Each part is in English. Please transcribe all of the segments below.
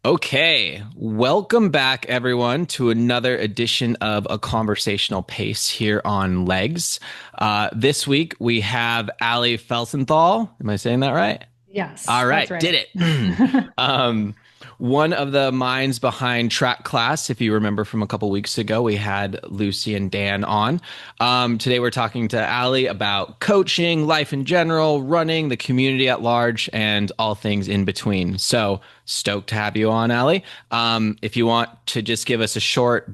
Okay, welcome back everyone to another edition of A Conversational Pace here on Legs. This week we have Alli Felsenthal. Am I saying that right? Yes, All that's right, did right. it. um, One of the minds behind track class, if you remember from a couple weeks ago, we had Lucy and Dan on. Today we're talking to Alli about coaching, life in general, running, the community at large, and all things in between. So stoked to have you on, Alli. If you want to just give us a short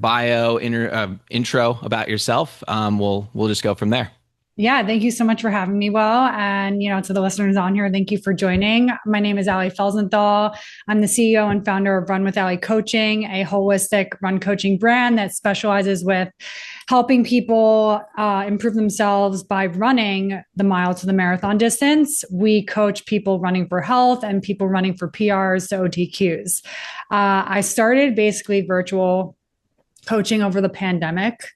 intro about yourself, we'll just go from there. Yeah, thank you so much for having me, Will. And, to the listeners on here, thank you for joining. My name is Alli Felsenthal. I'm the CEO and founder of Run with Alli Coaching, a holistic run coaching brand that specializes with helping people improve themselves by running the mile to the marathon distance. We coach people running for health and people running for PRs to OTQs. I started basically virtual coaching over the pandemic.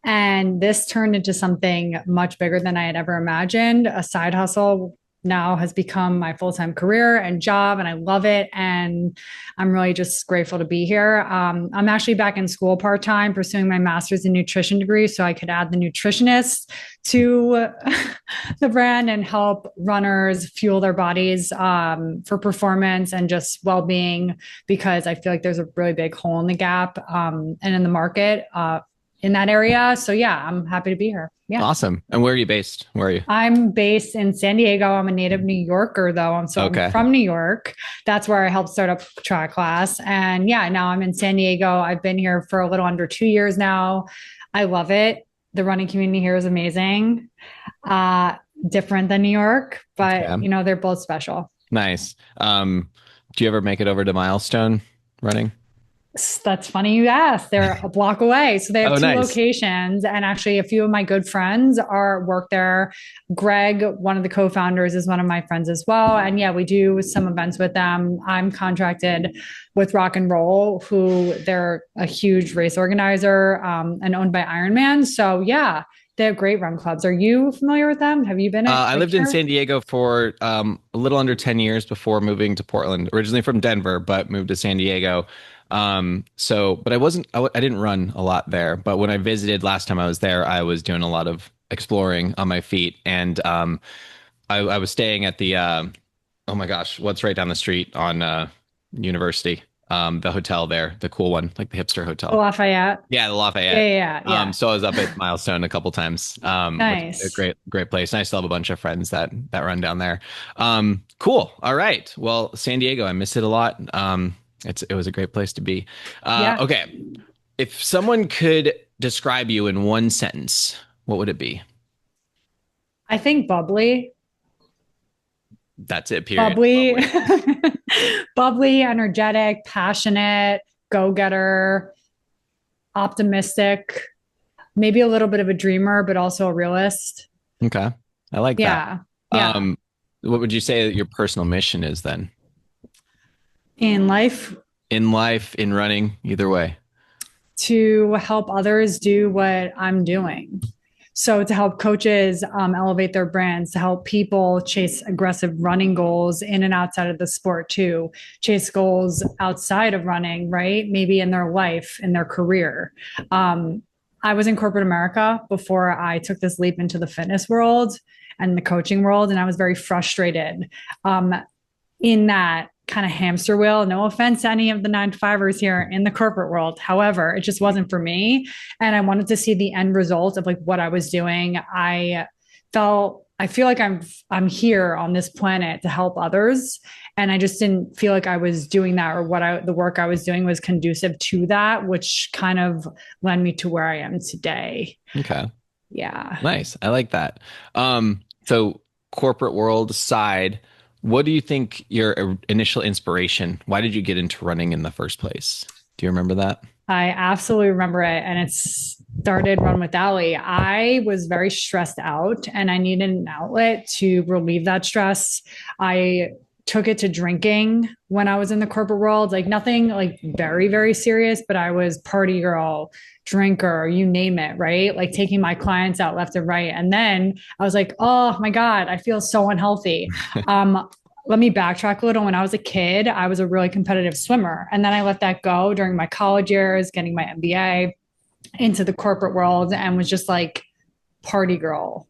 And this turned into something much bigger than I had ever imagined. A side hustle now has become my full time career and job, and I love it. And I'm really just grateful to be here. I'm actually back in school part time, pursuing my master's in nutrition degree, so I could add the nutritionist to the brand and help runners fuel their bodies for performance and just well being, because I feel like there's a really big hole in the gap and in the market. In that area. So yeah, I'm happy to be here. Yeah. Awesome. And where are you based? Where are you? I'm based in San Diego. I'm a native New Yorker though. I'm Okay. from New York. That's where I helped start up track class. And yeah, now I'm in San Diego. I've been here for a little under 2 years now. I love it. The running community here is amazing. Uh, Different than New York, but Okay. they're both special. Nice. Do you ever make it over to Milestone running? That's funny you asked. They're a block away. So they have Oh, two nice. locations. And actually, a few of my good friends are work there. Greg, one of the co-founders, is one of my friends as well. And yeah, we do some events with them. I'm contracted with Rock and Roll, who they're a huge race organizer and owned by Ironman. So yeah, they have great run clubs. Are you familiar with them? Have you been I like lived in here? San Diego for a little under 10 years before moving to Portland. Originally from Denver, but moved to San Diego. But I didn't run a lot there. But when I visited last time I was there, I was doing a lot of exploring on my feet. And I was staying at oh my gosh, what's right down the street on University? The hotel there, the cool one, like the hipster hotel. Lafayette. Yeah, the Yeah, Lafayette. yeah, yeah. Yeah. So I was up at Milestone a couple times, which is a Nice. great place. And I still have a bunch of friends that run down there. Cool. All right. Well, San Diego, I miss it a lot. It was a great place to be. Yeah. Okay. If someone could describe you in one sentence, what would it be? I think bubbly. That's it, period. Bubbly, Lovely. bubbly, energetic, passionate, go getter, optimistic, maybe a little bit of a dreamer, but also a realist. Okay. I like that. Yeah. Yeah. Um, what would you say that your personal mission is then? In life, In life, in running, either way. to help others do what I'm doing. So, to help coaches elevate their brands, to help people chase aggressive running goals in and outside of the sport, too, chase goals outside of running, right? Maybe in their life, in their career. I was in corporate America before I took this leap into the fitness world and the coaching world. And I was very frustrated um, in that kind of hamster wheel. No offense to any of the 9 to 5ers here in the corporate world. However, it just wasn't for me. And I wanted to see the end result of like what I was doing. I feel like I'm here on this planet to help others. And I just didn't feel like I was doing that, or the work I was doing was conducive to that, which kind of led me to where I am today. Okay. Yeah. Nice. I like that. So corporate world aside, what do you think your initial inspiration? Why did you get into running in the first place? Do you remember that? I absolutely remember it. And it started Run with Alli. I was very stressed out and I needed an outlet to relieve that stress. I took it to drinking when I was in the corporate world, like nothing like very, very serious, but I was party girl, drinker, you name it, right? Like taking my clients out left and right. And then I was like, oh my God, I feel so unhealthy. Um, let me backtrack a little. When I was a kid, I was a really competitive swimmer. And then I let that go during my college years, getting my MBA into the corporate world, and was just like party girl.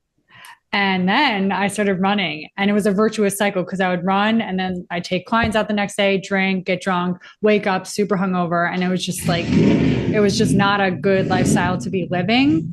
And then I started running, and it was a virtuous cycle because I would run and then I'd take clients out the next day, drink, get drunk, wake up super hungover. And it was just like, it was just not a good lifestyle to be living.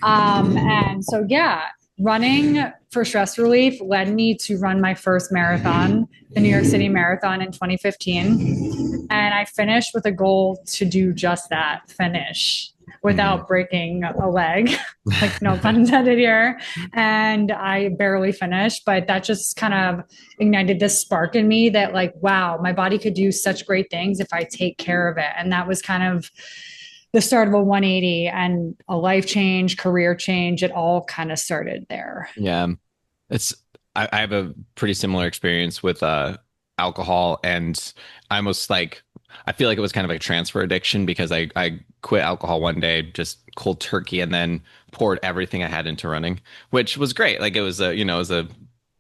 And so, yeah, running for stress relief led me to run my first marathon, the New York City Marathon in 2015. And I finished with a goal to do just that, finish Mhm. without breaking a leg, like no pun intended here. And I barely finished, but that just kind of ignited this spark in me that, like, wow, my body could do such great things if I take care of it. And that was kind of the start of a 180 and a life change, career change. It all kind of started there. Yeah. It's I have a pretty similar experience with alcohol, and I almost like I feel like it was kind of like a transfer addiction because I quit alcohol one day, just cold turkey, and then poured everything I had into running, which was great. Like it was a, it was a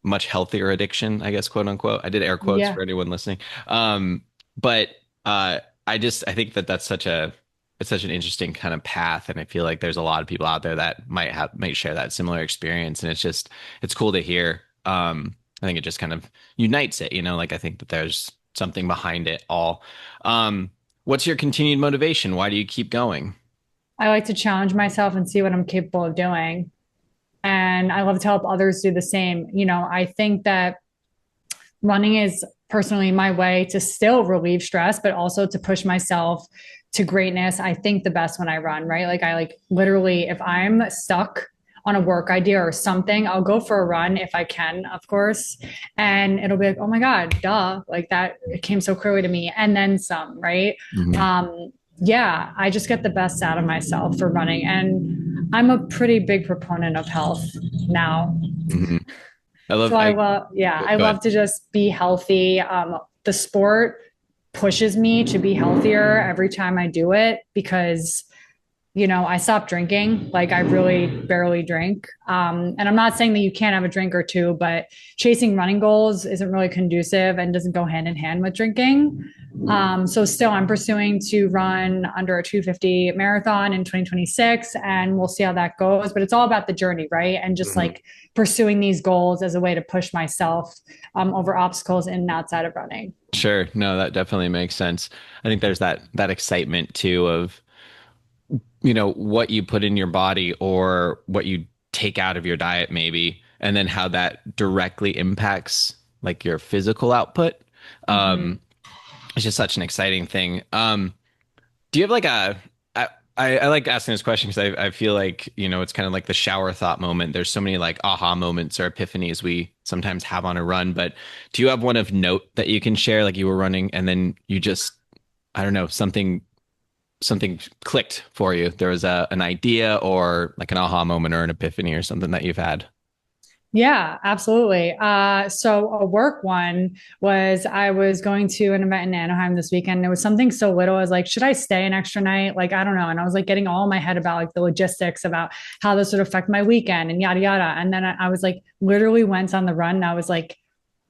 much healthier addiction, I guess, quote unquote. I did air quotes Yeah. for anyone listening. But I think that that's such a it's such an interesting kind of path, and I feel like there's a lot of people out there that might share that similar experience, and it's cool to hear. I think it just kind of unites it, like I think that there's something behind it all. What's your continued motivation? Why do you keep going? I like to challenge myself and see what I'm capable of doing. And I love to help others do the same. I think that running is personally my way to still relieve stress, but also to push myself to greatness. I think the best when I run, right? Like I like literally, if I'm stuck on a work idea or something, I'll go for a run if I can, of course. And it'll be like, oh my God, duh. Like that, it came so clearly to me. And then some, right? Hmm. Yeah, I just get the best out of myself for running. And I'm a pretty big proponent of health now. Hmm. So I love, yeah, I Go love ahead. to just be healthy. The sport pushes me to be healthier every time I do it because, I stopped drinking. Like I really barely drink. And I'm not saying that you can't have a drink or two, but chasing running goals isn't really conducive and doesn't go hand in hand with drinking. So still, I'm pursuing to run under a 250 marathon in 2026, and we'll see how that goes. But it's all about the journey, right? And just Hmm. like pursuing these goals as a way to push myself over obstacles in and outside of running. Sure. No, that definitely makes sense. I think there's that excitement too of, what you put in your body or what you take out of your diet maybe, and then how that directly impacts like your physical output. Mm-hmm. Um, it's just such an exciting thing. Do you have like I like asking this question because I feel like, it's kind of like the shower thought moment. There's so many like aha moments or epiphanies we sometimes have on a run, but do you have one of note that you can share? Like you were running and then you just, I don't know, something clicked for you. There was an idea or like an aha moment or an epiphany or something that you've had. Yeah, absolutely. So a work one was I was going to an event in Anaheim this weekend. It was something so little as like, should I stay an extra night? Like, I don't know. And I was like getting all in my head about like the logistics about how this would affect my weekend and yada yada. And then I was like, literally went on the run and I was like,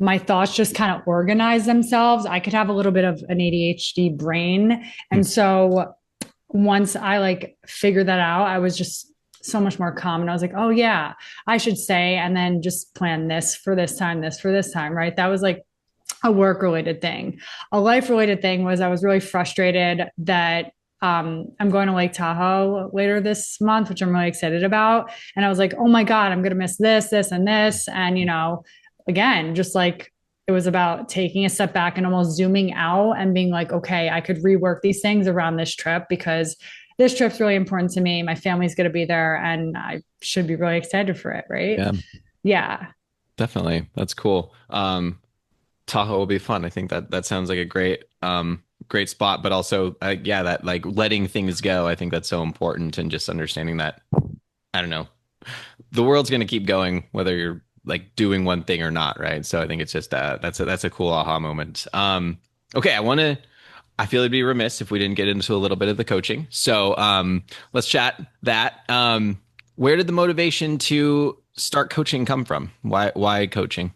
my thoughts just kind of organize themselves. I could have a little bit of an ADHD brain. Hmm. And so once I like figured that out, I was just so much more calm. And I was like, oh yeah, I should stay and then just plan this for this time, this for this time, right? That was like a work related thing. A life related thing was I was really frustrated that I'm going to Lake Tahoe later this month, which I'm really excited about. And I was like, oh my God, I'm going to miss this, this, and this. And, again, just like it was about taking a step back and almost zooming out and being like, okay, I could rework these things around this trip because this trip's really important to me. My family's going to be there and I should be really excited for it. Right. Yeah, Yeah. definitely. That's cool. Tahoe will be fun. I think that sounds like a great spot, but also yeah, that like letting things go. I think that's so important, and just understanding that I don't know, the world's going to keep going whether you're like doing one thing or not, right? So I think it's just that's a cool aha moment. Okay, I feel it'd be remiss if we didn't get into a little bit of the coaching. So let's chat that. Where did the motivation to start coaching come from? Why coaching?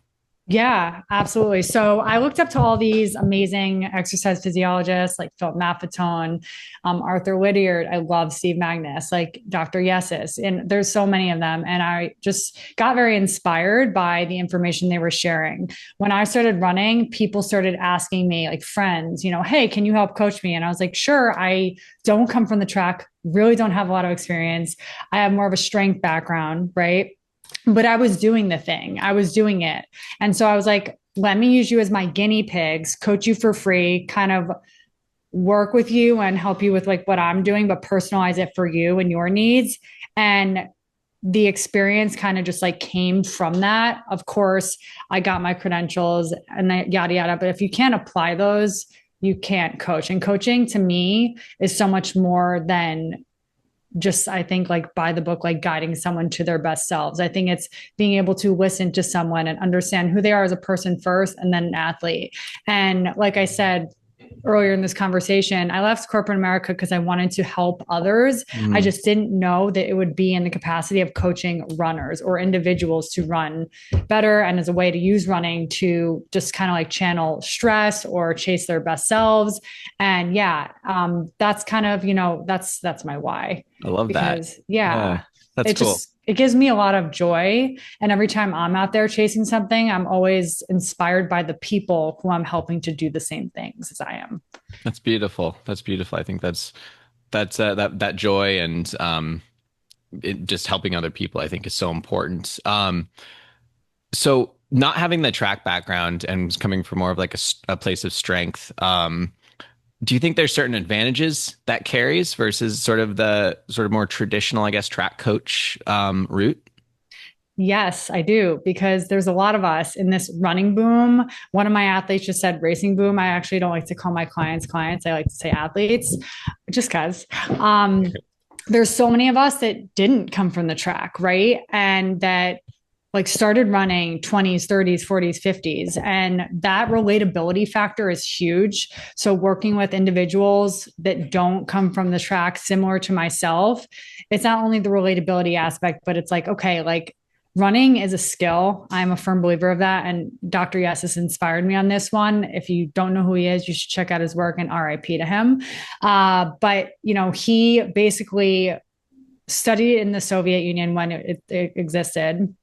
Yeah, absolutely. So I looked up to all these amazing exercise physiologists like Philip Maffetone, Arthur Lydiard. I love Steve Magnus, like Dr. Yesus, and there's so many of them. And I just got very inspired by the information they were sharing. When I started running, people started asking me, like friends, hey, can you help coach me? And I was like, sure. I don't come from the track, really don't have a lot of experience. I have more of a strength background, right? But I was doing the thing, I was doing it. And so I was like, let me use you as my guinea pigs, coach you for free, kind of work with you and help you with like what I'm doing, but personalize it for you and your needs. And the experience kind of just like came from that. Of course, I got my credentials and yada, yada. But if you can't apply those, you can't coach. And coaching to me is so much more than just, I think, like by the book, like guiding someone to their best selves. I think it's being able to listen to someone and understand who they are as a person first and then an athlete. And like I said earlier in this conversation, I left corporate America because I wanted to help others. I Mm, just didn't know that it would be in the capacity of coaching runners or individuals to run better and as a way to use running to just kind of like channel stress or chase their best selves. And yeah, that's kind of, that's my why. I love that. Because Yeah, yeah, that's cool. it gives me a lot of joy. And every time I'm out there chasing something, I'm always inspired by the people who I'm helping to do the same things as I am. That's beautiful. That's beautiful. I think that's that joy and just helping other people, I think, is so important. So not having the track background and coming from more of like a place of strength, do you think there's certain advantages that carries versus sort of the sort of more traditional, I guess, track coach route? Yes, I do, because there's a lot of us in this running boom. One of my athletes just said racing boom. I actually don't like to call my clients clients. I like to say athletes just because. There's so many of us that didn't come from the track, right? And that like started running 20s, 30s, 40s, 50s. And that relatability factor is huge. So working with individuals that don't come from the track, similar to myself, it's not only the relatability aspect, but it's like, okay, like running is a skill. I'm a firm believer of that. And Dr. Yes has inspired me on this one. If you don't know who he is, you should check out his work and RIP to him. But, he basically studied in the Soviet Union when it existed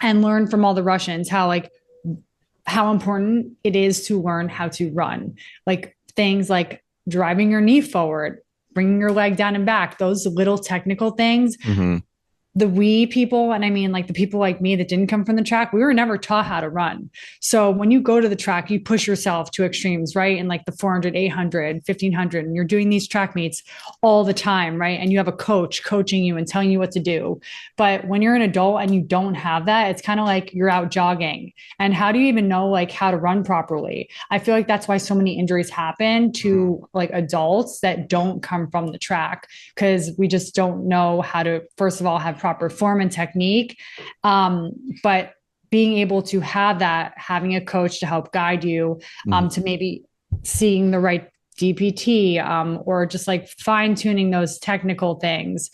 and learn from all the Russians how important it is to learn how to run. Like things like driving your knee forward, bringing your leg down and back, those little technical things, Hmm. the we people, and I mean like the people like me that didn't come from the track, we were never taught how to run. So when you go to the track, you push yourself to extremes, right? And like the 400, 800, 1500, and you're doing these track meets all the time, right? And you have a coach coaching you and telling you what to do. But when you're an adult and you don't have that, it's kind of like you're out jogging. And how do you even know like how to run properly? I feel like that's why so many injuries happen to like adults that don't come from the track, because we just don't know how to, first of all, have proper form and technique. But being able to have that, having a coach to help guide you, to maybe seeing the right DPT, or just like fine tuning those technical things,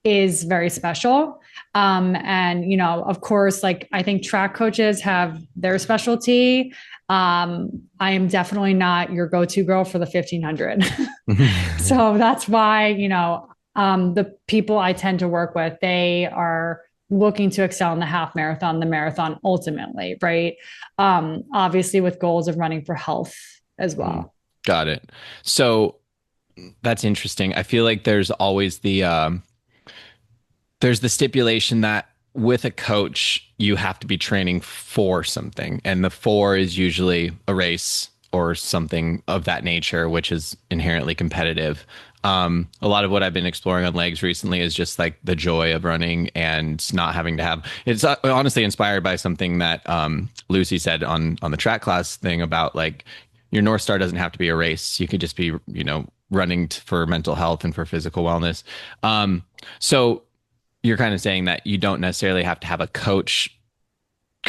is very special. And, of course, like I think track coaches have their specialty. I am definitely not your go to girl for the 1500. So that's why, the people I tend to work with, they are looking to excel in the half marathon, the marathon ultimately, right? Obviously, with goals of running for health as well. Got it. So that's interesting. I feel like there's the stipulation that with a coach, you have to be training for something. And the for is usually a race or something of that nature, which is inherently competitive. A lot of what I've been exploring on legs recently is just like the joy of running and not having to have. It's honestly inspired by something that Lucy said on the track class thing about like your North Star doesn't have to be a race. You could just be, running for mental health and for physical wellness. So you're kind of saying that you don't necessarily have to have a coach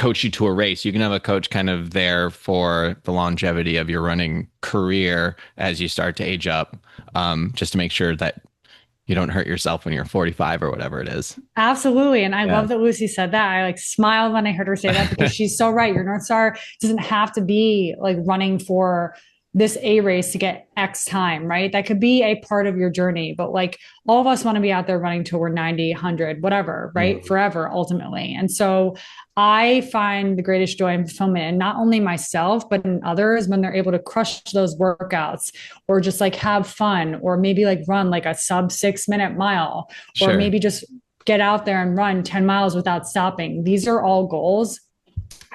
you to a race. You can have a coach kind of there for the longevity of your running career as you start to age up, just to make sure that you don't hurt yourself when you're 45 or whatever it is. Absolutely. And I Yeah. love that Lucy said that. I like smiled when I heard her say that because she's so right. Your North Star doesn't have to be like running for this A race to get X time, right? That could be a part of your journey. But like all of us want to be out there running till we're 90, 100, whatever, right? Mhm. Forever, ultimately. And so I find the greatest joy and fulfillment in not only myself, but in others when they're able to crush those workouts or just like have fun or maybe like run like a sub 6 minute mile or Sure. maybe just get out there and run 10 miles without stopping. These are all goals.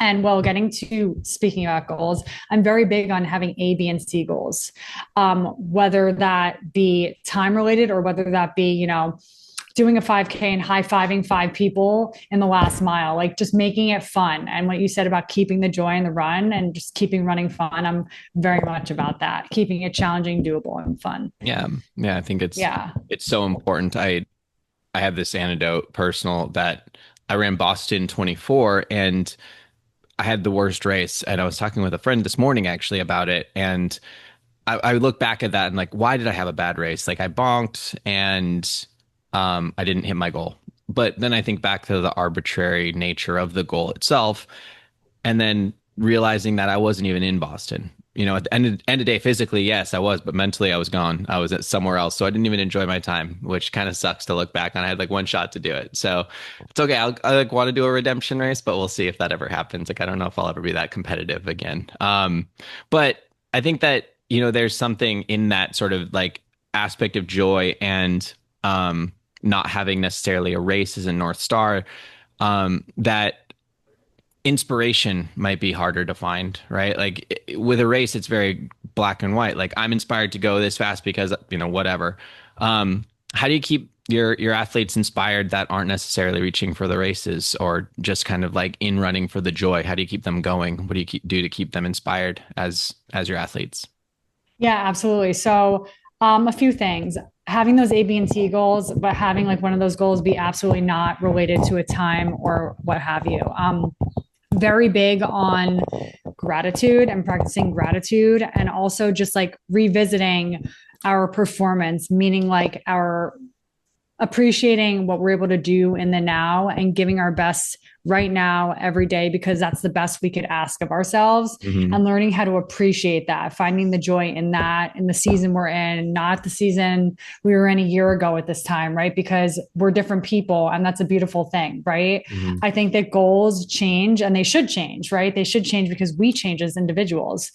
And well, getting to speaking about goals, I'm very big on having A, B, and C goals, whether that be time related or whether that be, doing a 5K and high fiving five people in the last mile, like just making it fun. And what you said about keeping the joy in the run and just keeping running fun, I'm very much about that, keeping it challenging, doable, and fun. Yeah. Yeah. I think Yeah. it's so important. I have this anecdote personal that I ran Boston 24 and I had the worst race. And I was talking with a friend this morning actually about it. And I look back at that and like, why did I have a bad race? Like I bonked and I didn't hit my goal. But then I think back to the arbitrary nature of the goal itself, and then realizing that I wasn't even in Boston. At the end of the day, physically, yes, I was, but mentally, I was gone. I was at somewhere else, so I didn't even enjoy my time, which kind of sucks to look back on. I had like one shot to do it, so it's okay. I like want to do a redemption race, but we'll see if that ever happens. Like I don't know if I'll ever be that competitive again. But I think that there's something in that sort of like aspect of joy and not having necessarily a race as a North Star that inspiration might be harder to find, right? Like with a race, it's very black and white. Like I'm inspired to go this fast because whatever. How do you keep your athletes inspired that aren't necessarily reaching for the races or just kind of like in running for the joy? How do you keep them going? What do you do to keep them inspired as your athletes? Yeah, absolutely. So, a few things. Having those A, B, and C goals, but having like one of those goals be absolutely not related to a time or what have you. Very big on gratitude and practicing gratitude, and also just like revisiting our performance, meaning like our appreciating what we're able to do in the now and giving our best right now every day because that's the best we could ask of ourselves Hmm. and learning how to appreciate that, finding the joy in that in the season we're in, not the season we were in a year ago at this time, right? Because we're different people and that's a beautiful thing, right? Hmm. I think that goals change and they should change, right? They should change because we change as individuals.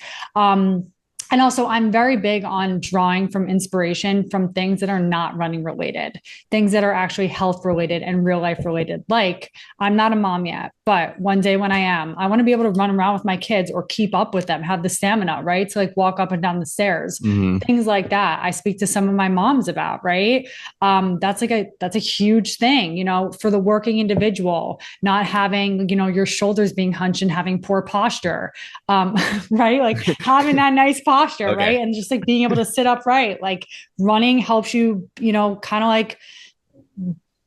And also, I'm very big on drawing from inspiration from things that are not running related, things that are actually health related and real life related. Like, I'm not a mom yet, but one day when I am, I want to be able to run around with my kids or keep up with them, have the stamina, right? To like walk up and down the stairs, Hmm. things like that. I speak to some of my moms about, right? That's a huge thing, for the working individual, not having, your shoulders being hunched and having poor posture, um, right? Like having that nice posture, Okay. right? And just like being able to sit upright, like running helps you, kind of like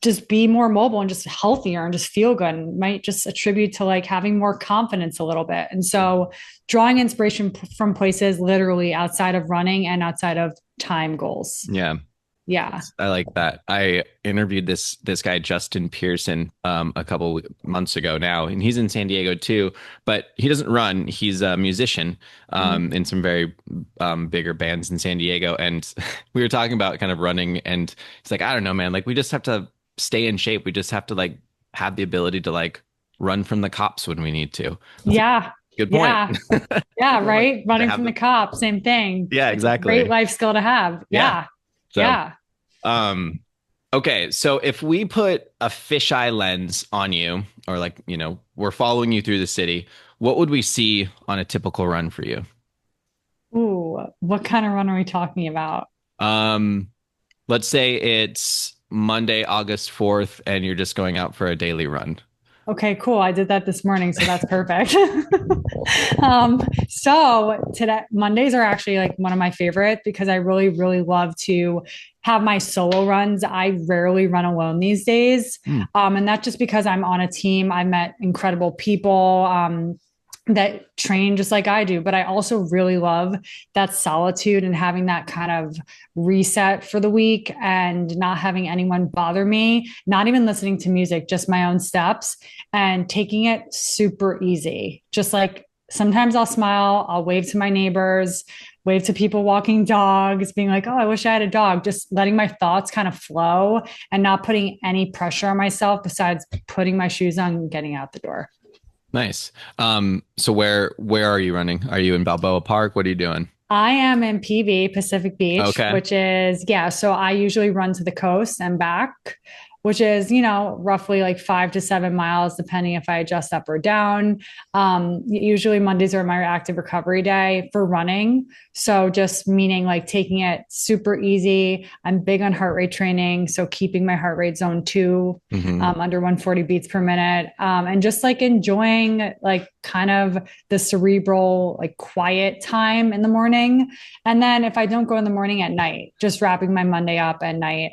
just be more mobile and just healthier and just feel good and might just attribute to like having more confidence a little bit. And so drawing inspiration from places literally outside of running and outside of time goals. Yeah. Yeah. I like that. I interviewed this guy Justin Pearson a couple months ago now, and he's in San Diego too. But he doesn't run. He's a musician Mhm. in some very bigger bands in San Diego. And we were talking about kind of running, and he's like, I don't know, man. Like we just have to stay in shape. We just have to like have the ability to like run from the cops when we need to. I was like, Yeah. good point. Yeah. Yeah. Like Right. to Running have from the the cops, same thing. yeah, It's a great exactly. life skill to have. Yeah. Yeah. So Yeah. um okay, so if we put a fisheye lens on you, or like, we're following you through the city, what would we see on a typical run for you? Ooh, what kind of run are we talking about? Um, let's say it's Monday, August 4th, and you're just going out for a daily run. Okay, cool. I did that this morning, so that's perfect. So today Mondays are actually like one of my favorite because I really, really love to have my solo runs. I rarely run alone these days. Hmm. And that's just because I'm on a team. I've met incredible people. that train just like I do. But I also really love that solitude and having that kind of reset for the week and not having anyone bother me, not even listening to music, just my own steps and taking it super easy. Just like sometimes I'll smile, I'll wave to my neighbors, wave to people walking dogs, being like, oh, I wish I had a dog, just letting my thoughts kind of flow and not putting any pressure on myself besides putting my shoes on and getting out the door. Nice. So where are you running? Are you in Balboa Park? What are you doing? I am in PV, Pacific Beach, Okay. which is, yeah, so I usually run to the coast and back, which is, roughly like 5 to 7 miles, depending if I adjust up or down. Usually Mondays are my active recovery day for running. So just meaning like taking it super easy. I'm big on heart rate training. So keeping my heart rate zone two, Hmm. under 140 beats per minute. And just like enjoying like kind of the cerebral, like quiet time in the morning. And then if I don't go in the morning, at night, just wrapping my Monday up at night.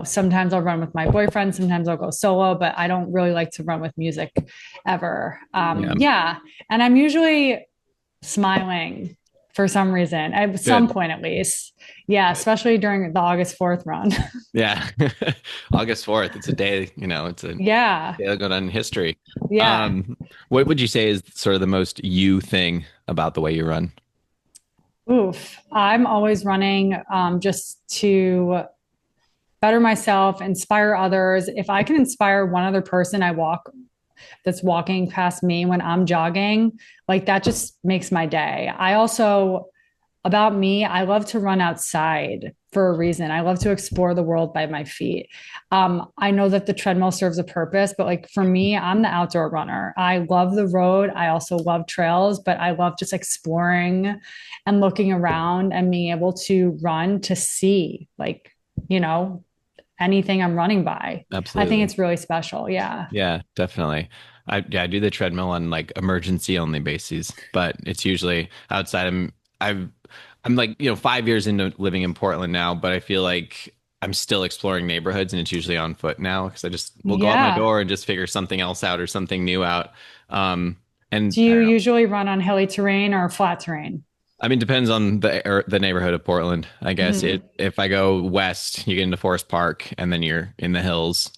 Sometimes I'll run with my boyfriend, sometimes I'll go solo, but I don't really like to run with music ever. Yeah. Yeah. And I'm usually smiling for some reason, at some Good. point at least. Yeah. Especially during the August 4th run. Yeah. August 4th. It's a day, it's a day Yeah. that'll go down in history. Yeah. Um, what would you say is sort of the most you thing about the way you run? Oof. I'm always running just to better myself, inspire others. If I can inspire one other person I walk that's walking past me when I'm jogging, like that just makes my day. I also, about me, I love to run outside for a reason. I love to explore the world by my feet. I know that the treadmill serves a purpose, but like for me, I'm the outdoor runner. I love the road. I also love trails, but I love just exploring and looking around and being able to run to see, like, you know, anything I'm running by. I think Absolutely. it's really special. Yeah. Yeah, definitely. I do the treadmill on like emergency only bases, but it's usually outside. I've I'm like, 5 years into living in Portland now, but I feel like I'm still exploring neighborhoods and it's usually on foot now because I just will go out my Yeah. door and just figure something else out or something new out. Um, and Do I you don't know. usually run on hilly terrain or flat terrain? I mean, depends on the neighborhood of Portland, I guess. Mm-hmm. If I go west, you get into Forest Park, and then you're in the hills.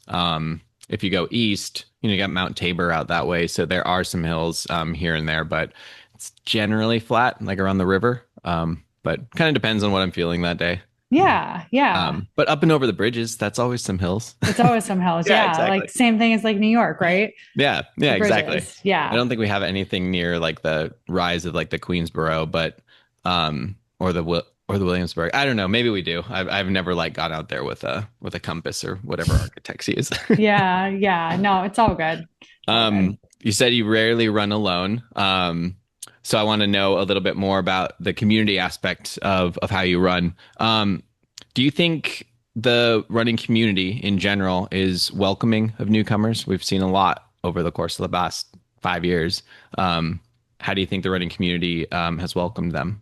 If you go east, you got Mount Tabor out that way, so there are some hills here and there, but it's generally flat, like around the river. But kind of depends on what I'm feeling that day. Yeah. Yeah. But up and over the bridges, that's always some hills. It's always some hills. Yeah, Yeah. exactly. Like same thing as like New York, right? Yeah, yeah, The exactly. bridges. I Yeah. don't think we have anything near like the rise of like the Queensboro, but or the Williamsburg. I don't know. Maybe we do. I've never like got out there with a compass or whatever architects use. Yeah. Yeah. No, it's all good. It's all good. You said you rarely run alone. So I want to know a little bit more about the community aspect of how you run. Do you think the running community in general is welcoming of newcomers? We've seen a lot over the course of the past 5 years. How do you think the running community has welcomed them?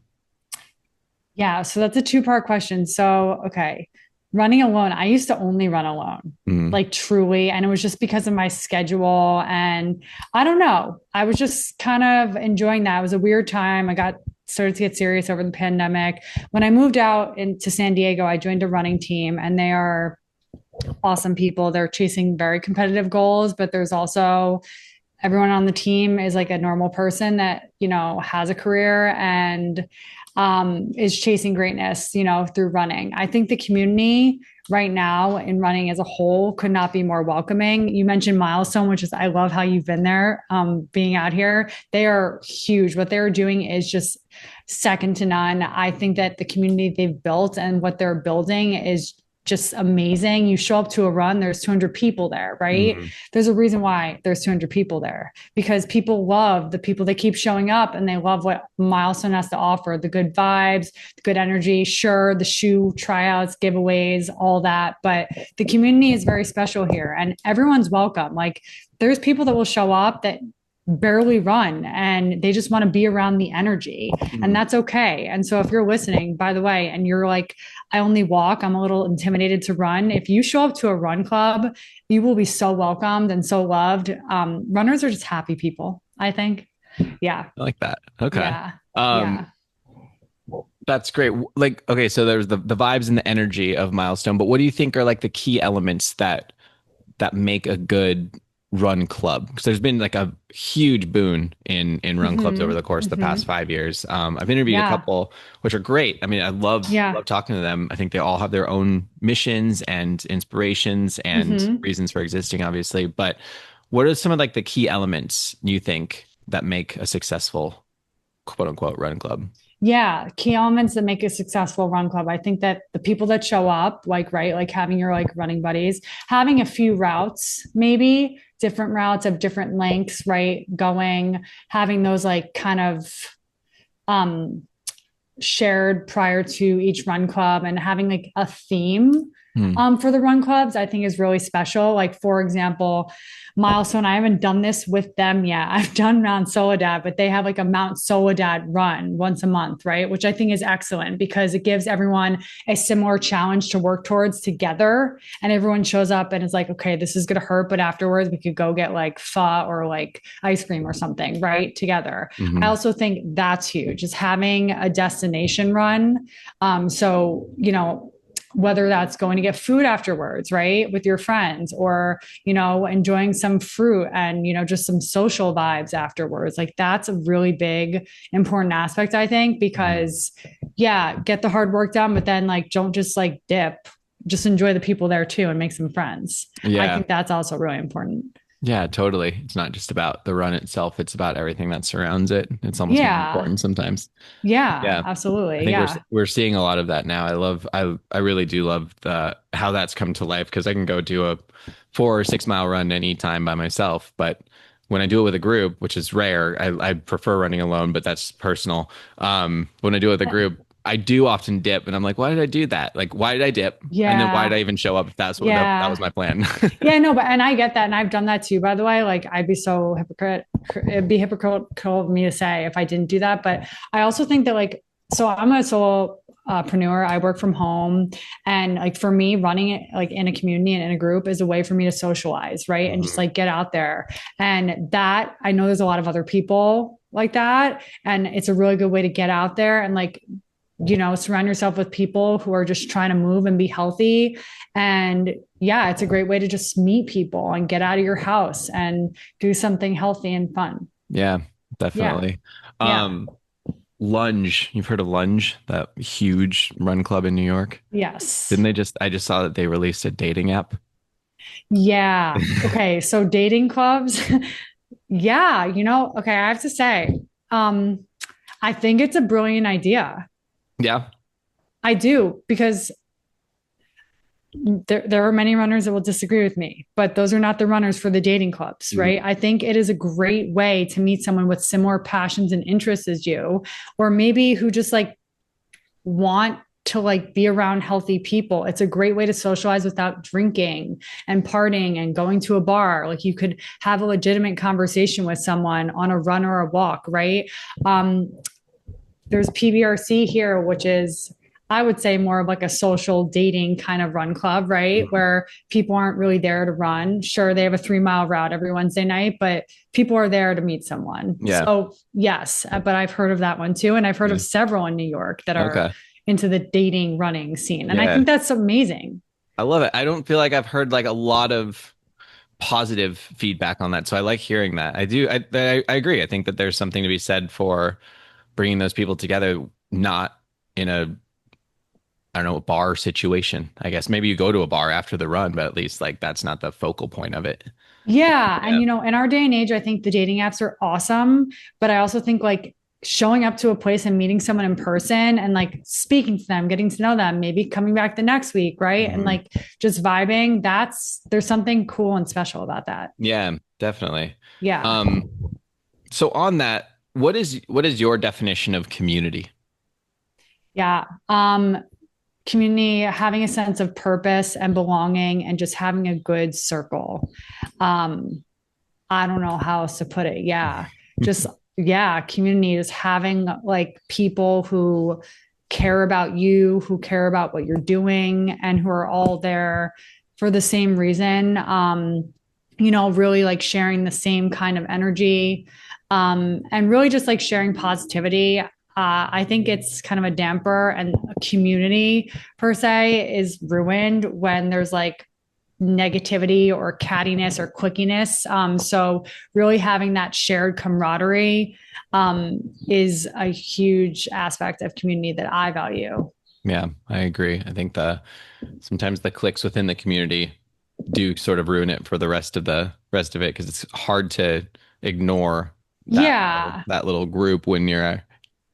Yeah, so that's a two-part question. So, okay, running alone, I used to only run alone, Mm, like truly, and it was just because of my schedule and I don't know. I was just kind of enjoying that. It was a weird time. I got started to get serious over the pandemic. When I moved out into San Diego, I joined a running team and they are awesome people. They're chasing very competitive goals, but there's also everyone on the team is like a normal person that has a career and is chasing greatness through running. I think the community right now in running as a whole could not be more welcoming. You mentioned Milestone, which is, I love how you've been there, being out here. They are huge. What they're doing is just second to none. I think that the community they've built and what they're building is just amazing. You show up to a run, there's 200 people there, right? mm, There's a reason why there's 200 people there because people love the people that keep showing up and they love what Milestone has to offer, the good vibes, the good energy. Sure, the shoe tryouts, giveaways, all that, but the community is very special here and everyone's welcome. Like there's people that will show up that barely run and they just want to be around the energy and mm. that's okay. And so if you're listening, by the way, and you're like, I only walk, I'm a little intimidated to run. If you show up to a run club, you will be so welcomed and so loved. Runners are just happy people. I think. Yeah. I like that. Okay. Yeah. Um, Yeah. that's great. Like, okay, so there's the vibes and the energy of Milestone, but what do you think are like the key elements that make a good run club? Because there's been like a huge boon in run clubs over Hmm. the course of the past Hmm. 5 years. I've interviewed a Yeah. couple, which are great. I mean, I Yeah. love talking to them. I think they all have their own missions and inspirations and Hmm. reasons for existing, obviously. But what are some of like the key elements you think that make a successful quote unquote run club? Yeah, key elements that make a successful run club. I think that the people that show up, like, right, like having your like running buddies, having a few routes, maybe different routes of different lengths, right? Going, having those like kind of um shared prior to each run club and having like a theme Hmm. for the run clubs, I think is really special. Like, for example, Milestone, I haven't done this with them yet. I've done Mount Soledad, but they have like a Mount Soledad run once a month, right? Which I think is excellent because it gives everyone a similar challenge to work towards together. And everyone shows up and is like, okay, this is going to hurt, but afterwards we could go get like pho or like ice cream or something, right? Together. I Hmm. also think that's huge, is having a destination run. So, whether that's going to get food afterwards, right, with your friends, or, enjoying some fruit and, just some social vibes afterwards. Like, that's a really big, important aspect, I think, Hmm. because, yeah, get the hard work done, but then, like, don't just like dip, just enjoy the people there too and make some friends. I Yeah. think that's also really important. Yeah, totally. It's not just about the run itself, it's about everything that surrounds it. It's almost more Yeah. important sometimes. Yeah. Yeah. I Absolutely. think Yeah. we're seeing a lot of that now. I really do love the how that's come to life because I can go do a 4 or 6 mile run anytime by myself, but when I do it with a group, which is rare, I prefer running alone, but that's personal. When I do it with a group, I do often dip, and I'm like, why did I do that? Like, why did I dip? And then why did Yeah. I even show up if that was Yeah. my plan? Yeah, no, but and I get that, and I've done that too. By the way, like I'd be so hypocrite. It'd be hypocritical of me to say if I didn't do that. But I also think that like, so I'm a solopreneur. I work from home, and like for me, running it like in a community and in a group is a way for me to socialize, right, and just Mhm. like get out there. And that I know there's a lot of other people like that, and it's a really good way to get out there and like surround yourself with people who are just trying to move and be healthy. And yeah, it's a great way to just meet people and get out of your house and do something healthy and fun. Yeah, Yeah. definitely. Yeah. Um, Lunge, you've heard of Lunge, that huge run club in New York? Yes. Didn't they just, I just saw that they released a dating app. Yeah. Okay. So dating clubs. Yeah. Okay. I have to say, um, I think it's a brilliant idea. Yeah. I do, because there are many runners that will disagree with me, but those are not the runners for the dating clubs, Mhm. right? I think it is a great way to meet someone with similar passions and interests as you, or maybe who just like want to like be around healthy people. It's a great way to socialize without drinking and partying and going to a bar. Like, you could have a legitimate conversation with someone on a run or a walk, right? Um, there's PBRC here, which is, I would say, more of like a social dating kind of run club, right? Mhm. Where people aren't really there to run. Sure, they have a 3 mile route every Wednesday night, but people are there to meet someone. Yeah. So, yes, but I've heard of that one too. And I've heard Yeah. of several in New York that are Okay. into the dating running scene. And I Yeah. think that's amazing. I love it. I don't feel like I've heard like a lot of positive feedback on that. So I like hearing that. I do. I agree. I think that there's something to be said for bringing those people together, not in a, I don't know, a bar situation. I guess maybe you go to a bar after the run, but at least like that's not the focal point of it. Yeah. And, Yeah. in our day and age, I think the dating apps are awesome. But I also think like showing up to a place and meeting someone in person and like speaking to them, getting to know them, maybe coming back the next week, right? And Mhm. like just vibing, there's something cool and special about that. Yeah, definitely. Yeah. Um, so on that, what is your definition of community? Yeah. Community, having a sense of purpose and belonging and just having a good circle. Um, I don't know how else to put it. Yeah. Just, yeah, community is having like people who care about you, who care about what you're doing, and who are all there for the same reason. Really like sharing the same kind of energy. And really just like sharing positivity. I think it's kind of a damper, and a community per se is ruined when there's like negativity or cattiness or quickiness. So really having that shared camaraderie is a huge aspect of community that I value. Yeah, I agree. I think the sometimes the clicks within the community do sort of ruin it for the rest of it because it's hard to ignore Yeah. that little group when you're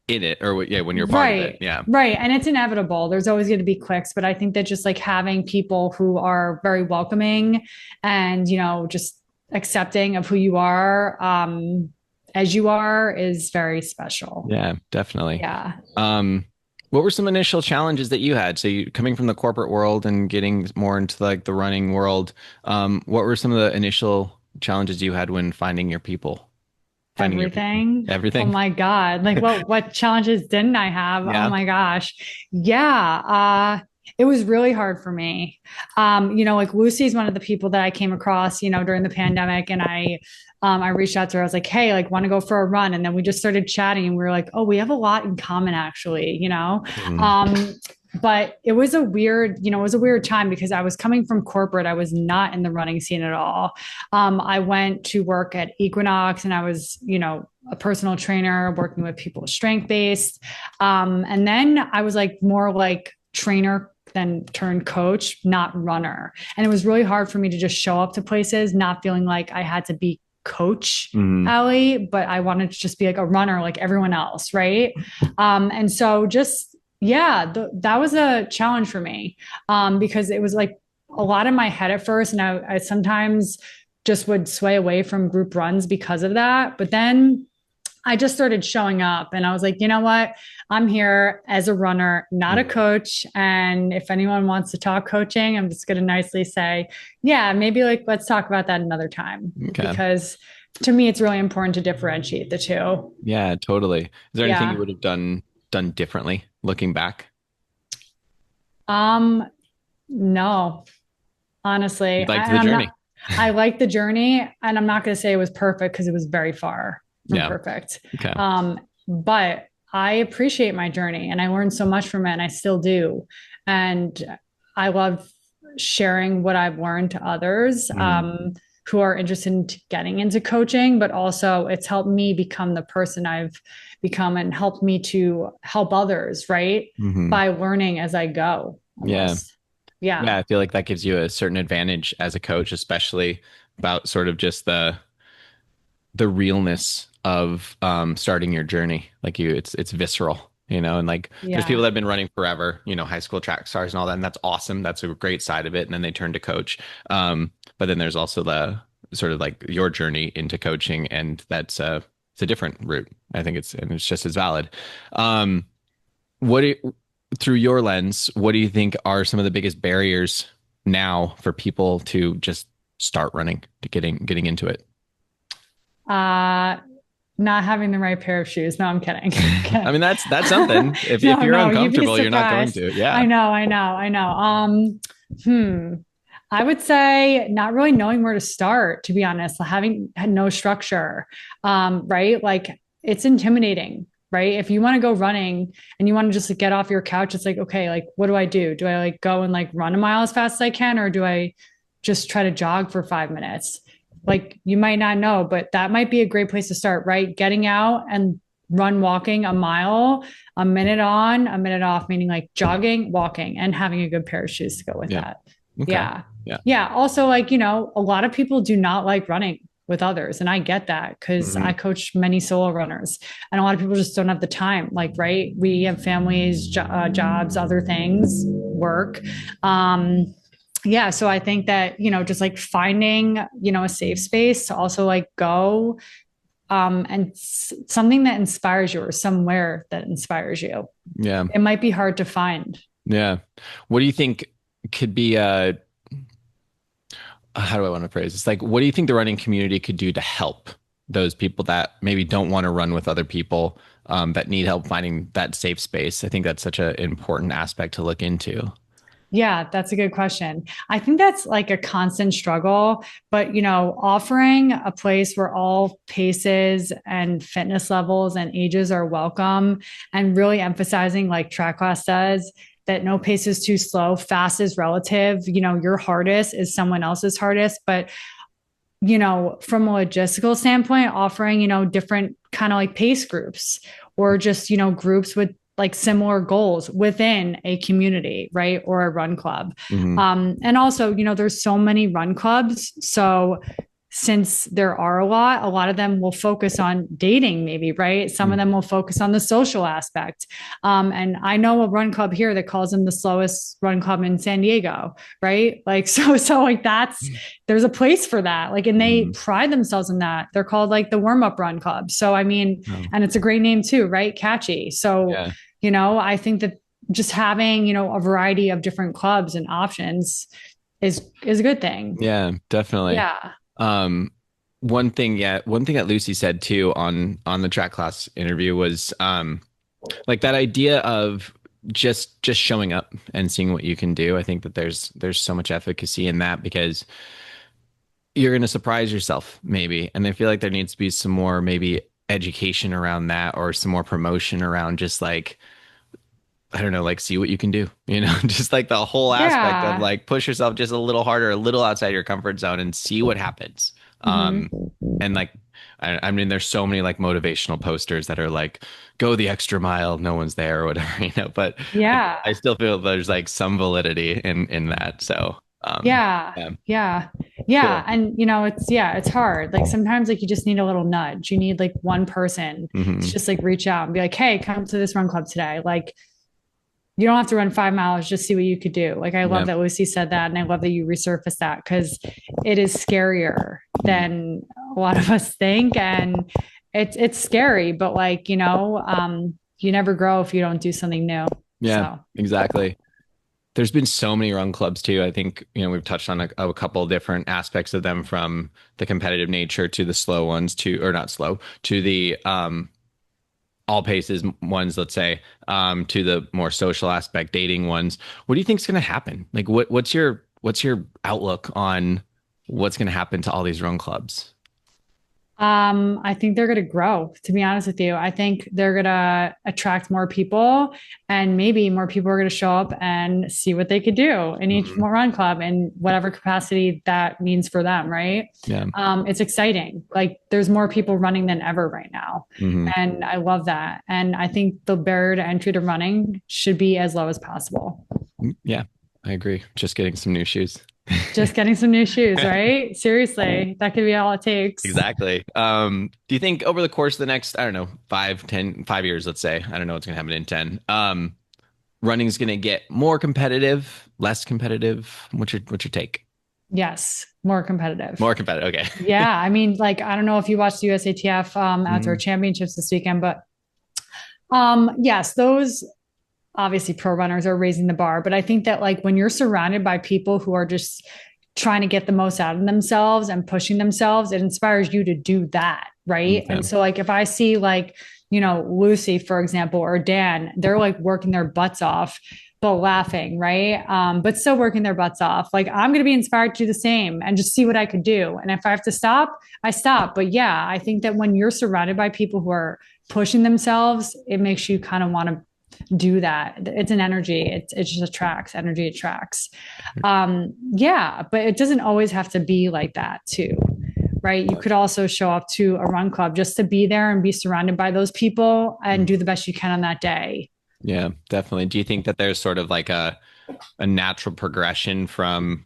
in it or yeah, when you're part of it. Right. Yeah. Right. And it's inevitable. There's always going to be clicks, but I think that just like having people who are very welcoming and, just accepting of who you are, as you are is very special. Yeah, definitely. Yeah. Um, what were some initial challenges that you had? So you coming from the corporate world and getting more into like the running world, what were some of the initial challenges you had when finding your people? Finding your people. Everything. Oh Everything. my God. Like what challenges didn't I have? Oh Yeah. my gosh. Yeah. It was really hard for me. Like Lucy's one of the people that I came across, during the pandemic, and I reached out to her. I was like, hey, like, want to go for a run? And then we just started chatting, and we were like, oh, we have a lot in common, actually. Mhm. Um, but it was a weird time because I was coming from corporate. I was not in the running scene at all. I went to work at Equinox, and I was, a personal trainer working with people strength based. And then I was like more like trainer than turned coach, not runner. And it was really hard for me to just show up to places, not feeling like I had to be coach Mhm. Allie, but I wanted to just be like a runner like everyone else. Right. And so just, yeah, that was a challenge for me because it was like a lot in my head at first. And I sometimes just would sway away from group runs because of that. But then I just started showing up and I was like, you know what? I'm here as a runner, not a Mhm. coach. And if anyone wants to talk coaching, I'm just going to nicely say, yeah, maybe like let's talk about that another time. Okay. Because to me, it's really important to differentiate the two. Yeah, totally. Is there anything you Yeah. would have done differently looking back? Um, no, You honestly. liked the journey. I like the journey, and I'm not going to say it was perfect because it was very far from Yeah. perfect. Okay. But I appreciate my journey and I learned so much from it, and I still do. And I love sharing what I've learned to others Mhm. who are interested in getting into coaching, but also it's helped me become the person I've become and helped me to help others, right? Mhm. By learning as I go Yeah. almost. Yeah, Yeah. I feel like that gives you a certain advantage as a coach, especially about sort of just the realness of starting your journey. Like it's visceral, and like there's people Yeah. that have been running forever, high school track stars and all that, and that's awesome. That's a great side of it. And then they turn to coach. But then there's also the sort of like your journey into coaching, and that's it's a different route. I think it's just as valid. Um, what do through your lens, what do you think are some of the biggest barriers now for people to just start running, to getting into it? Uh, Not having the right pair of shoes. No, I'm kidding. I mean, that's something. If No, you're no, you'd be uncomfortable, you're not going surprised. to. Yeah. I know. Hmm. I would say not really knowing where to start, to be honest, having had no structure. Right? Like it's intimidating, right? If you want to go running and you want to just like, get off your couch, it's like, okay, like what do I do? Do I like go and like run a mile as fast as I can, or do I just try to jog for 5 minutes? Like you might not know, but that might be a great place to start, right? Getting out and walking a mile, a minute on, a minute off, meaning like jogging, walking, and having a good pair of shoes to go with Yeah. that. Okay. Yeah. Yeah. Yeah. Also, like, a lot of people do not like running with others. And I get that because I Hmm. coach many solo runners, and a lot of people just don't have the time. Like, right. We have families, jobs, other things, work. Yeah, so I think that, just like finding, a safe space to also like go and something that inspires you or somewhere that inspires you. Yeah. It might be hard to find. Yeah. What do you think could be how do I want to phrase this? Like, what do you think the running community could do to help those people that maybe don't want to run with other people, that need help finding that safe space? I think that's such an important aspect to look into. Yeah, that's a good question. I think that's like a constant struggle, but offering a place where all paces and fitness levels and ages are welcome and really emphasizing like track class does that no pace is too slow, fast is relative, your hardest is someone else's hardest, but from a logistical standpoint, offering, different kind of like pace groups or just, groups with like similar goals within a community, right? Or a run club. Hmm. And also, there's so many run clubs. So since there are a lot of them will focus on dating, maybe, right? Some of them will focus on the social aspect. And I know a run club here that calls them the slowest run club in San Diego, right? Like, so like there's a place for that. Like, and they Hmm. pride themselves in that. They're called like the warm up run club. So, I mean, Oh, and it's a great name too, right? Catchy. So, yeah. I think that just having, a variety of different clubs and options is a good thing. Yeah, definitely. Yeah. Um, one thing that Lucy said too on the track class interview was like that idea of just showing up and seeing what you can do. I think that there's so much efficacy in that because you're going to surprise yourself maybe. And I feel like there needs to be some more maybe education around that or some more promotion around just like I don't know, like see what you can do, just like the whole aspect of Yeah. like push yourself just a little harder, a little outside your comfort zone and see what happens. Um, Hmm. and like, I mean, there's so many like motivational posters that are like, go the extra mile, no one's there or whatever, but Yeah. I still feel there's like some validity in that. So, Yeah. yeah, Yeah. Yeah. cool. And it's hard. Like sometimes like you just need a little nudge. You need like one person to Hmm. just like reach out and be like, hey, come to this run club today. Like you don't have to run 5 miles, just see what you could do. Like I love Yeah. that Lucy said that and I love that you resurfaced that because it is scarier Mhm. than a lot of us think. And it's scary, but like, you never grow if you don't do something new. Yeah, So exactly. There's been so many run clubs too. I think, we've touched on a couple of different aspects of them from the competitive nature to the slow ones to, or not slow, to the all paces ones, let's say, to the more social aspect, dating ones. What do you think's going to happen? Like what's your outlook on what's going to happen to all these run clubs? I think they're going to grow, to be honest with you. I think they're going to attract more people and maybe more people are going to show up and see what they could do in each Hmm. run club in whatever capacity that means for them, right? Yeah. It's exciting. Like there's more people running than ever right now. Hmm. And I love that. And I think the barrier to entry to running should be as low as possible. Yeah, I agree. Just getting some new shoes. Just getting some new shoes, right? Seriously, that could be all it takes. Exactly. Do you think over the course of the next, I don't know, 5 years, let's say, I don't know what's going to happen in 10, running's going to get more competitive, less competitive? What's your take? Yes, more competitive. More competitive. Okay. Yeah, I mean, like I don't know if you watched the USATF outdoor Mhm. championships this weekend, but yes, those obviously pro runners are raising the bar. But I think that like when you're surrounded by people who are just trying to get the most out of themselves and pushing themselves, it inspires you to do that, right? Okay. And so like if I see like Lucy, for example, or Dan, they're like working their butts off but laughing, right? But still working their butts off. Like I'm going to be inspired to do the same and just see what I could do. And if I have to stop, I stop. But yeah, I think that when you're surrounded by people who are pushing themselves, it makes you kind of want to do that. It's an energy. It just attracts energy. Attracts. Yeah, but it doesn't always have to be like that too, right? You could also show up to a run club just to be there and be surrounded by those people and do the best you can on that day. Yeah, definitely. Do you think that there's sort of like a natural progression from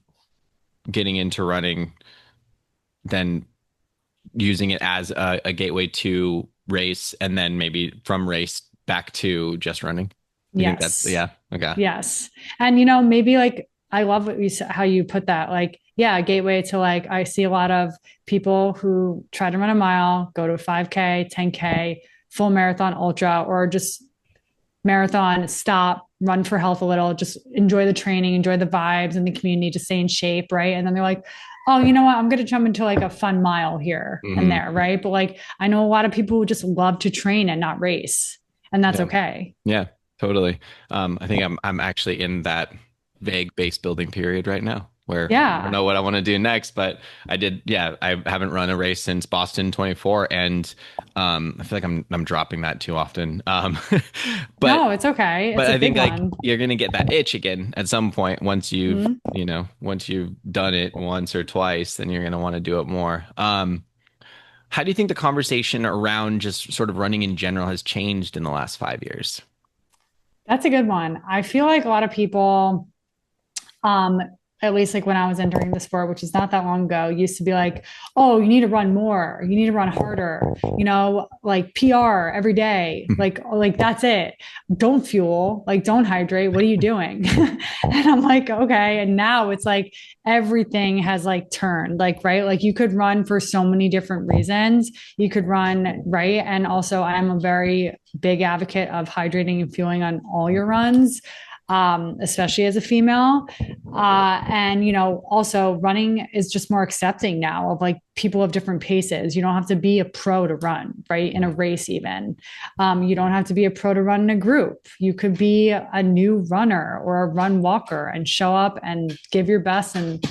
getting into running, then using it as a gateway to race, and then maybe from race back to just running? You think that's, Yes. yeah, okay. Yes. And maybe like I love what you how you put that. Like, yeah, a gateway to like I see a lot of people who try to run a mile, go to a 5K, 10K, full marathon, ultra, or just marathon, stop, run for health a little, just enjoy the training, enjoy the vibes and the community, just stay in shape, right? And then they're like, oh, you know what? I'm going to jump into like a fun mile here and Hmm. there, right? But like I know a lot of people who just love to train and not race, and that's Yeah. okay. Yeah, totally. I think I'm actually in that. vague base building period right now where I don't Yeah. know what I want to do next, but I haven't run a race since Boston 24 and I feel like I'm dropping that too often. But No, it's okay. It's a I big think like one. you're gonna get that itch again at some point once Mhm. once you've done it once or twice, then you're gonna want to do it more. How do you think the conversation around just sort of running in general has changed in the last 5 years? That's a good one. I feel like a lot of people um, at least like when I was entering the sport, which is not that long ago, used to be like, oh, you need to run more, you need to run harder, like PR every day, like that's it. Don't fuel, like don't hydrate. What are you doing? And I'm like, okay. And now it's like everything has like turned, like right, like you could run for so many different reasons. You could run right, and also I'm a very big advocate of hydrating and fueling on all your runs, especially as a female. And, also running is just more accepting now of like people of different paces. You don't have to be a pro to run, right? In a race, even. You don't have to be a pro to run in a group. You could be a new runner or a run walker and show up and give your best and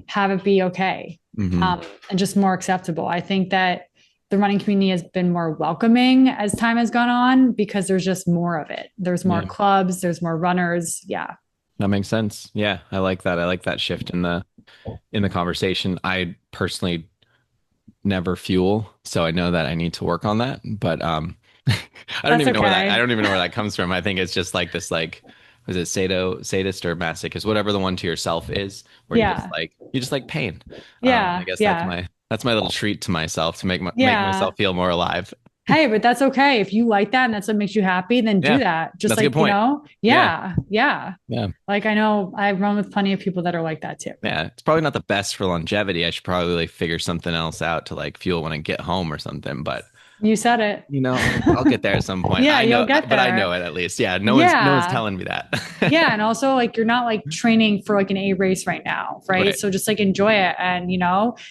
have it be okay, Hmm. and just more acceptable. I think that the running community has been more welcoming as time has gone on because there's just more of it. There's more Yeah, clubs, there's more runners. Yeah. that makes sense. Yeah, I like that. I like that shift in the conversation. I personally never fuel, so I know that I need to work on that. But That's okay. I don't even know where that comes from. I think it's just like this like was it sadist or masochist, whatever the one to yourself is, where Yeah. you just like pain. I Yeah. guess Yeah. that's my little treat to myself to make Yeah. myself feel more alive. Hey, but that's okay. If you like that and that's what makes you happy, then do Yeah, that. Just that's a good like, point. Yeah, yeah. Yeah. yeah, Like I know I run with plenty of people that are like that too. yeah. It's probably not the best for longevity. I should probably like figure something else out to like fuel when I get home or something. But You said it. I'll get there at some point. Yeah, I you'll know, get but I know there. it at least. Yeah, no one's Yeah. telling me that. Yeah. And also like you're not like training for like an A race right now, right? Right. So just like enjoy it. And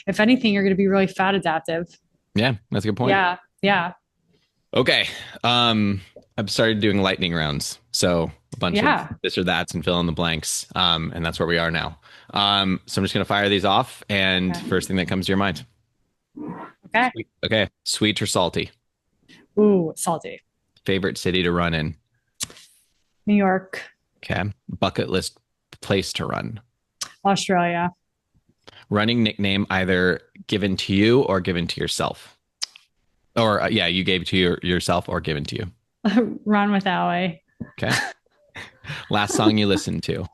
if anything, you're gonna be really fat adaptive. Yeah, that's a good point. Yeah. Yeah. Okay. I've started doing lightning rounds. So a bunch of Yeah. this or that's and fill in the blanks. And that's where we are now. So I'm just gonna fire these off and Okay. first thing that comes to your mind. Okay. Sweet. Okay. Sweet or salty? Ooh, salty. Favorite city to run in? New York, Okay. Bucket list place to run. Australia. Running nickname either given to you or given to yourself. Or yeah, you gave to yourself or given to you. Run with Alli. Okay. Last song you listened to.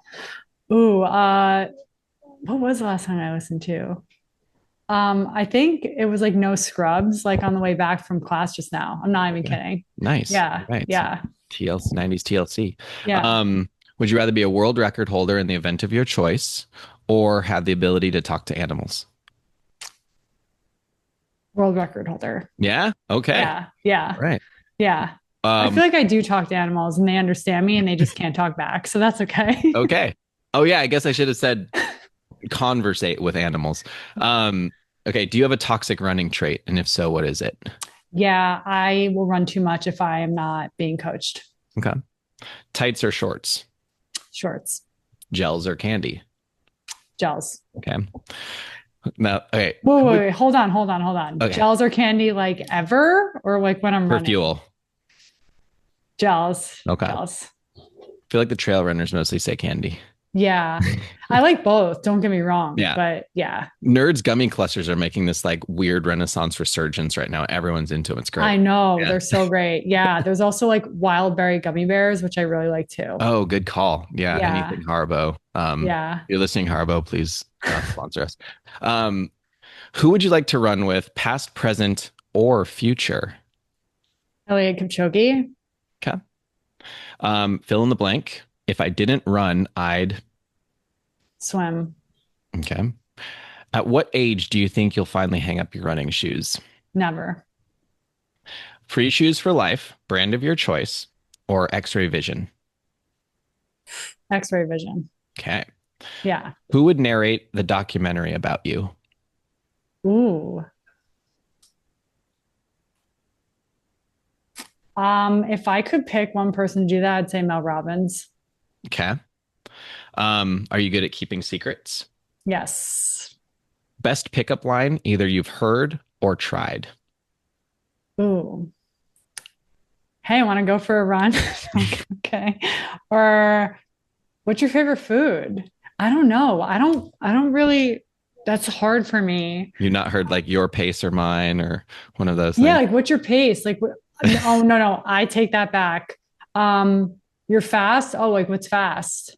Ooh, what was the last song I listened to? I think it was like No Scrubs, like on the way back from class just now. I'm not even Okay. kidding. Nice. Yeah, All right. Some yeah, TLC, 90s TLC. yeah. Would you rather be a world record holder in the event of your choice or have the ability to talk to animals? World record holder. Yeah. Okay. Yeah, yeah, All right. yeah. I Um, feel like I do talk to animals and they understand me and they just can't talk back. So that's okay. okay. Oh yeah, I guess I should have said conversate with animals. Um, okay. Do you have a toxic running trait? And if so, what is it? Yeah, I will run too much if I am not being coached. Okay. Tights or shorts? Shorts, Gels or candy? gels. Okay. Now, okay. Wait, wait, wait. Hold on, hold on, hold on. Okay. Gels or candy like ever or like when I'm For running? fuel. Gels, Okay. I gels. feel like the trail runners mostly say candy. Yeah. I like both. Don't get me wrong. Yeah. But yeah, Nerds gummy clusters are making this like weird renaissance resurgence right now. Everyone's into them. It's great. I know. Yeah. They're so great. Yeah. There's also like wild berry gummy bears, which I really like too. Oh, good call. Yeah. Yeah. Anything Haribo. Yeah. If you're listening, Haribo, please sponsor us. Um, who would you like to run with, past, present, or future? Elliot Kipchoge, Okay. Fill in the blank. If I didn't run, I'd. swim. Okay. At what age do you think you'll finally hang up your running shoes? Never. Free shoes for life, brand of your choice, or X-ray vision? X-ray vision. Okay. Yeah. Who would narrate the documentary about you? Ooh. If I could pick one person to do that, I'd say Mel Robbins. Okay. Are you good at keeping secrets? Yes. Best pickup line, either you've heard or tried. Ooh. Hey, want to go for a run? Okay. Or what's your favorite food? I don't know. I don't really, that's hard for me. You've not heard like your pace or mine or one of those Yeah, things. like what's your pace? Oh no, no, I take that back. You're fast? Oh, like what's fast?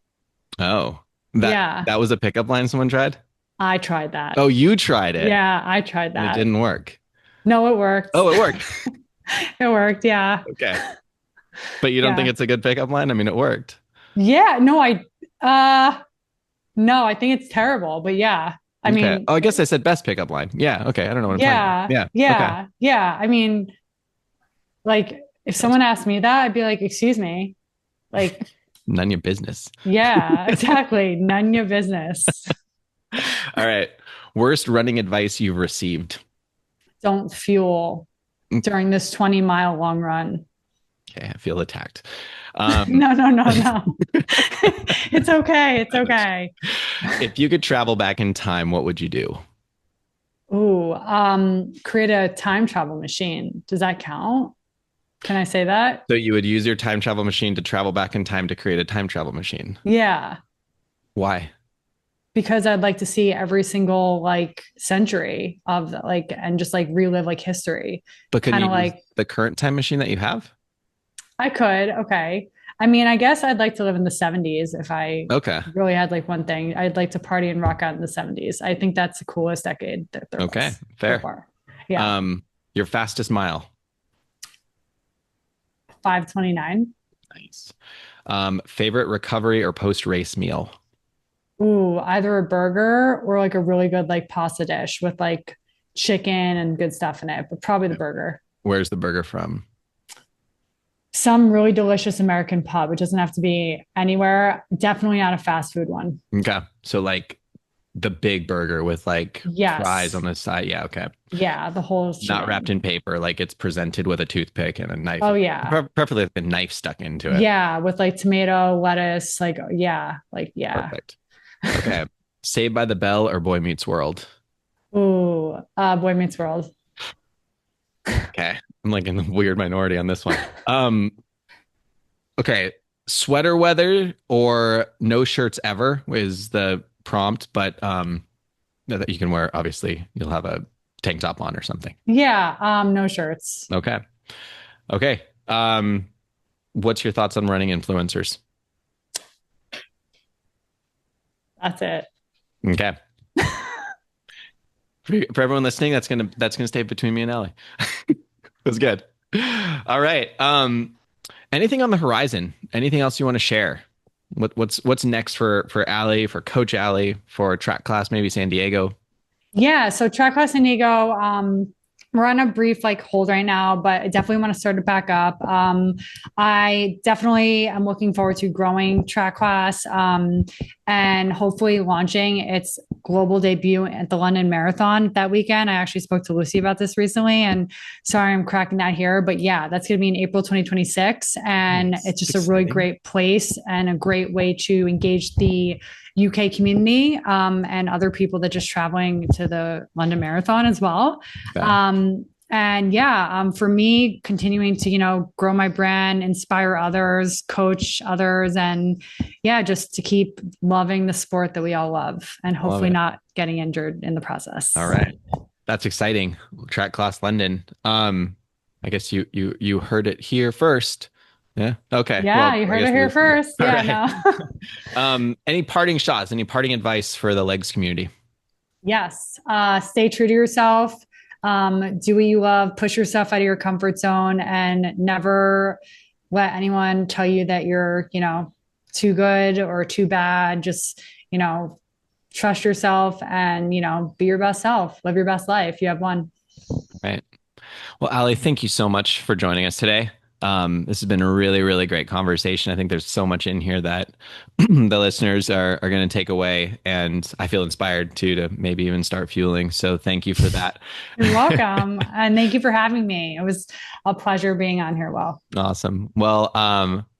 Oh, that Yeah, that was a pickup line someone tried? I tried that. Oh, you tried it Yeah, I tried and it that. didn't work. No, it worked. Oh, it worked. It worked. Yeah. Okay. But you don't think Yeah. it's a good pickup line? I mean, it worked. Yeah. Uh no, I think it's terrible, but yeah. I Okay. mean, Oh, I guess I said best pickup line. Yeah. Okay. I don't know what I'm talking about. yeah, Yeah. Okay. yeah, yeah. I mean, like if That's someone asked me that, I'd be like, excuse me. Like, none of your business. yeah, exactly. None of your business. All right. Worst running advice you've received. Don't fuel during this 20-mile long run. Okay. I feel attacked. Um, No, no, no, no. It's okay. It's okay. if you could travel back in time, what would you do? Ooh, create a time travel machine. Does that count? Can I say that? So you would use your time travel machine to travel back in time to create a time travel machine. Yeah, Why? because I'd like to see every single like century of like and just like relive like history. But couldn't Kind you of use like the current time machine that you have? I could, okay. I mean, I guess I'd like to live in the 70s if I Okay. really had like one thing. I'd like to party and rock out in the 70s. I think that's the coolest decade that there Okay. was so Fair. far. Yeah. Your fastest mile. 529. Nice. Favorite recovery or post race meal. Ooh, either a burger or like a really good like pasta dish with like chicken and good stuff in it, but probably the burger. Where's the burger from? Some really delicious American pub. It doesn't have to be anywhere. Definitely not a fast food one. Okay. So like the big burger with like fries Yes. on the side. Yeah. Okay. Yeah, the whole Not wrapped shebang. in paper, like it's presented with a toothpick and a knife, Oh yeah. preferably with a knife stuck into it. Yeah, with like tomato, lettuce, like yeah. Perfect. Okay. Saved by the Bell or Boy Meets World. Ooh, Boy Meets World. Okay. I'm like in the weird minority on this one. Um, okay. Sweater weather or no shirts ever is the prompt, but that you can wear, obviously, you'll have a tank top on or something. Yeah, no shirts. Okay. Okay. What's your thoughts on running influencers? That's it. Okay. For everyone listening, that's gonna stay between me and Allie. That's good. All right. Anything on the horizon? Anything else you want to share? What's next for Allie, for Coach Allie, for track class, maybe San Diego? Yeah, so track class San Diego, we're on a brief like hold right now, but I definitely want to start it back up. I definitely am looking forward to growing track class and hopefully launching its global debut at the London Marathon that weekend. I actually spoke to Lucy about this recently, and sorry I'm cracking that here, but yeah, that's going to be in April 2026, and Nice. it's just a really Exciting. great place and a great way to engage the UK community and other people that just traveling to the London Marathon as well. Okay. And yeah, for me, continuing to, grow my brand, inspire others, coach others, and yeah, just to keep loving the sport that we all love and Love hopefully it. not getting injured in the process. All right. That's exciting. Track class London. I guess you heard it here first. Yeah. Okay. Yeah, Well, you I heard guess it here Lucy. first. All Yeah, right. no. Any parting shots, any parting advice for the legs community? Yes. Stay true to yourself. Do what you love, push yourself out of your comfort zone, and never let anyone tell you that you're, too good or too bad. Just, trust yourself and, be your best self, live your best life. You have one. Right. Well, Ali, thank you so much for joining us today. This has been a really, really great conversation. I think there's so much in here that the listeners are going to take away, and I feel inspired to maybe even start fueling. So thank you for that. You're welcome. And thank you for having me. It was a pleasure being on here. Well, Awesome. Well,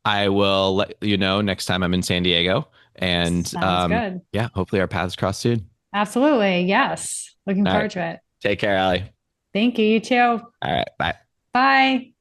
I will let you know next time I'm in San Diego. And Sounds good. yeah, hopefully our paths cross soon. Absolutely. Yes. Looking All right. forward to it. Take care, Allie. Thank you. You too. All right. Bye. Bye.